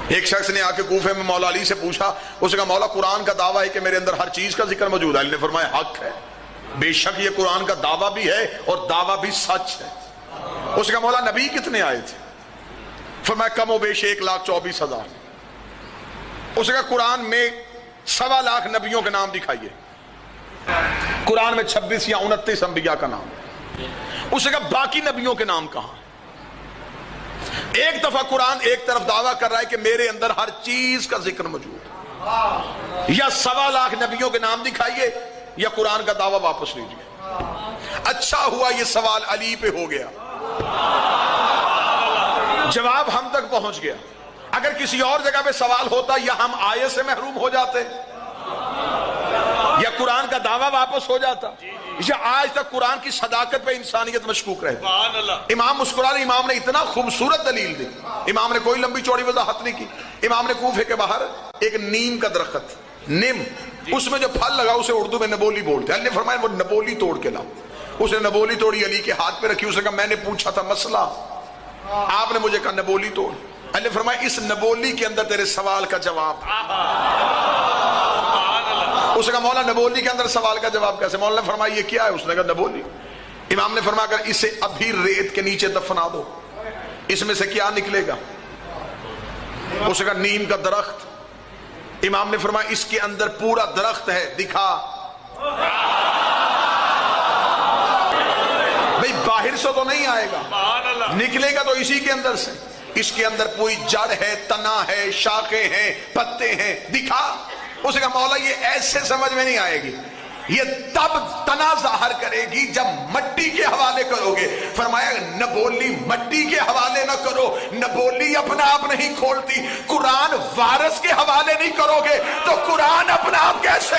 ایک شخص نے آ کے کوفے میں مولا علی سے پوچھا، اس نے کہا مولا قرآن کا دعویٰ ہے کہ میرے اندر ہر چیز کا ذکر موجود ہے۔ علی نے فرمایا حق ہے، بے شک یہ قرآن کا دعویٰ بھی ہے اور دعویٰ بھی سچ ہے۔ اس نے کہا مولا نبی کتنے آئے تھے؟ فرمایا کم و بیش 1,24,000۔ اس نے کہا قرآن میں 1.25 لاکھ نبیوں کے نام دکھائیے۔ قرآن میں 26 یا 29 انبیاء کا نام۔ اس نے کہا باقی نبیوں کے نام کہاں؟ ایک دفعہ قرآن ایک طرف دعویٰ کر رہا ہے کہ میرے اندر ہر چیز کا ذکر موجود ہے، یا 1.25 لاکھ نبیوں کے نام دکھائیے یا قرآن کا دعویٰ واپس لیجیے۔ اچھا ہوا یہ سوال علی پہ ہو گیا، جواب ہم تک پہنچ گیا۔ اگر کسی اور جگہ پہ سوال ہوتا یا ہم آیت سے محروم ہو جاتے یا قرآن کا دعویٰ واپس ہو جاتا، یا آج تک قرآن کی صداقت پہ انسانیت مشکوک رہتی۔ امام مسکرا رہے، امام نے اتنا خوبصورت دلیل دی، امام نے کوئی لمبی چوڑی وضاحت نہیں کی۔ امام نے کوفے کے باہر ایک نیم کا درخت، نیم، اس میں جو پھل لگا اسے اردو میں نبولی بولتے ہیں۔ علی نے فرمایا وہ نبولی توڑ کے لاؤ۔ اس نے نبولی توڑی، علی کے ہاتھ پہ رکھی۔ اس نے کہا میں نے پوچھا تھا مسئلہ، آپ نے مجھے کہا نبولی توڑ۔ علی نے فرمایا اس نبولی کے اندر تیرے سوال کا جواب۔ اس نے کہا مولا نبولی کے اندر سوال کا جواب کیسے؟ مولا نے فرمایا یہ کیا ہے؟ اس نے کہا نبولی۔ امام نے فرمایا اگر اسے ابھی ریت کے نیچے دفنا دو اس میں سے کیا نکلے گا؟ اس نے کہا نیم کا درخت۔ امام نے فرمایا اس کے اندر پورا درخت ہے، دکھا۔ بھئی باہر سے تو نہیں آئے گا، نکلے گا تو اسی کے اندر سے۔ اس کے اندر پوری جڑ ہے، تنا ہے، شاخیں ہیں، پتے ہیں، دکھا۔ اس نے کہا مولا یہ ایسے سمجھ میں نہیں آئے گی، یہ تب تنا ظاہر کرے گی جب مٹی کے حوالے کرو گے۔ فرمایا نبولی مٹی کے حوالے نہ کرو، نبولی اپنا آپ نہیں کھولتی۔ قرآن وارث کے حوالے نہیں کرو گے تو قرآن اپنا آپ کیسے